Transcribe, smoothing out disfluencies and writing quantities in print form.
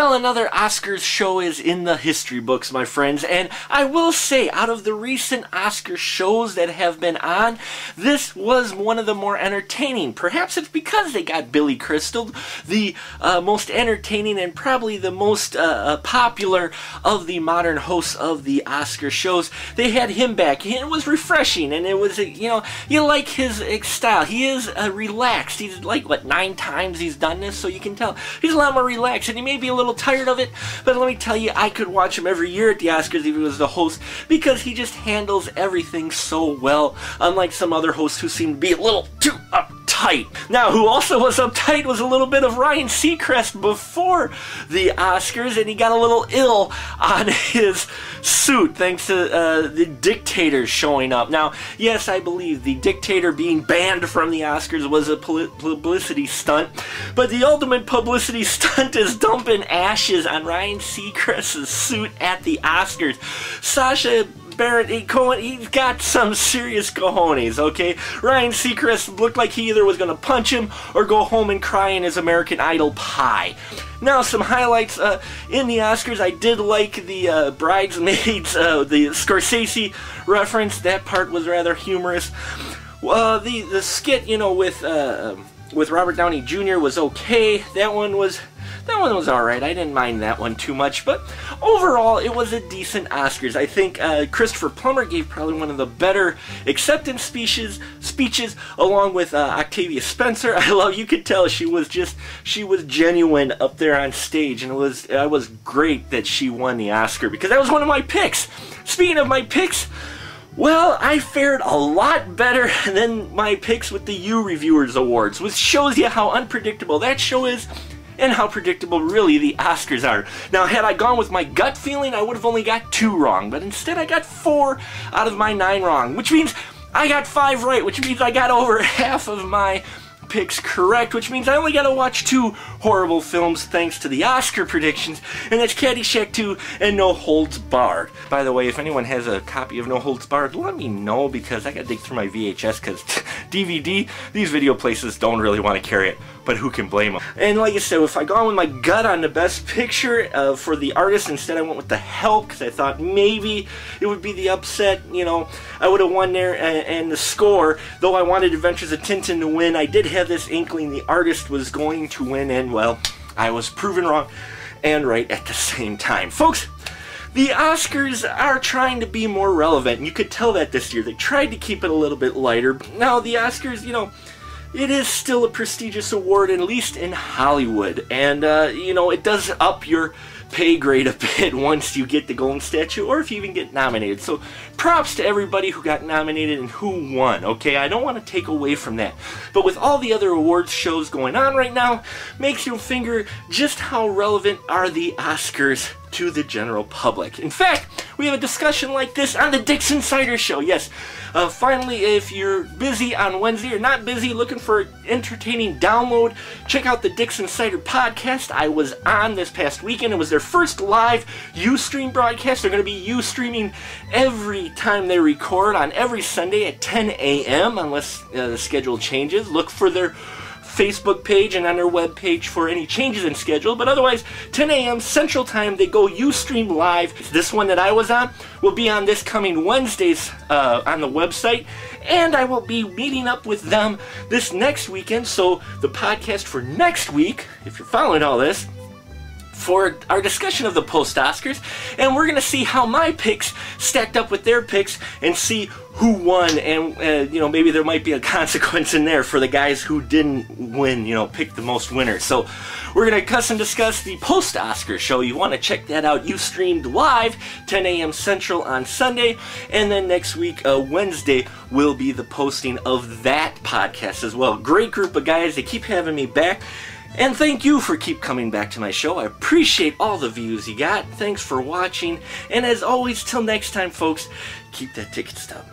Well, another Oscars show is in the history books, my friends, and I will say, out of the recent Oscar shows that have been on, this was one of the more entertaining. Perhaps it's because they got Billy Crystal, the most entertaining and probably the most popular of the modern hosts of the Oscar shows. They had him back, and it was refreshing, and it was, you know, you like his style. He is relaxed. He's like, what, 9 times he's done this, so you can tell he's a lot more relaxed, and he may be a little tired of it, but let me tell you, I could watch him every year at the Oscars if he was the host, because he just handles everything so well, unlike some other hosts who seem to be a little too uptight. Now, who also was uptight was a little bit of Ryan Seacrest before the Oscars, and he got a little ill on his suit thanks to the dictator showing up. Now, yes, I believe the dictator being banned from the Oscars was a publicity stunt, but the ultimate publicity stunt is dumping ashes on Ryan Seacrest's suit at the Oscars. Sacha Baron Cohen, he's got some serious cojones, okay? Ryan Seacrest looked like he either was going to punch him or go home and cry in his American Idol pie. Now, some highlights in the Oscars. I did like the Bridesmaids, the Scorsese reference. That part was rather humorous. The skit, you know, with Robert Downey Jr. was okay. That one was alright. I didn't mind that one too much, but overall, it was a decent Oscars. I think Christopher Plummer gave probably one of the better acceptance speeches, along with Octavia Spencer. You could tell she was genuine up there on stage, and it was great that she won the Oscar, because that was one of my picks. Speaking of my picks, well, I fared a lot better than my picks with the U Reviewers Awards, which shows you how unpredictable that show is, and how predictable really the Oscars are. Now, had I gone with my gut feeling, I would have only got 2 wrong, but instead I got 4 out of my 9 wrong, which means I got 5 right, which means I got over half of my picks correct, which means I only got to watch 2 horrible films thanks to the Oscar predictions, and that's Caddyshack 2 and No Holds Barred. By the way, if anyone has a copy of No Holds Barred, let me know, because I got to dig through my VHS, because DVD, these video places don't really want to carry it, but who can blame them? And like I said, if I gone with my gut on the best picture for the artist, instead I went with The Help, because I thought maybe it would be the upset, you know, I would have won there, and the score, though I wanted Adventures of Tintin to win, I did have this inkling the artist was going to win, and well, I was proven wrong and right at the same time. Folks, the Oscars are trying to be more relevant, and you could tell that this year. They tried to keep it a little bit lighter. Now, the Oscars, you know, it is still a prestigious award, at least in Hollywood, and, you know, it does up your pay grade a bit once you get the Golden Statue, or if you even get nominated. So props to everybody who got nominated and who won, okay? I don't want to take away from that. But with all the other awards shows going on right now, makes you figure just how relevant are the Oscars to the general public. In fact, we have a discussion like this on the Dixon Cider Show. Yes, finally, if you're busy on Wednesday or not busy looking for an entertaining download, check out the Dixon Cider Podcast. I was on this past weekend. It was their first live Ustream broadcast. They're going to be Ustreaming every time they record on every Sunday at 10 a.m. unless the schedule changes. Look for their Facebook page and on their web page for any changes in schedule, but otherwise 10 a.m. Central Time they go Ustream live. This one that I was on will be on this coming Wednesdays on the website, and I will be meeting up with them this next weekend. So the podcast for next week, if you're following all this, for our discussion of the post-Oscars, and we're going to see how my picks stacked up with their picks and see who won, and you know, maybe there might be a consequence in there for the guys who didn't win, you know, pick the most winners. So we're going to custom discuss the post-Oscar show. You want to check that out. You streamed live 10 a.m. Central on Sunday, and then next week, Wednesday, will be the posting of that podcast as well. Great group of guys. They keep having me back. And thank you for keep coming back to my show. I appreciate all the views you got. Thanks for watching. And as always, till next time, folks, keep that ticket stub.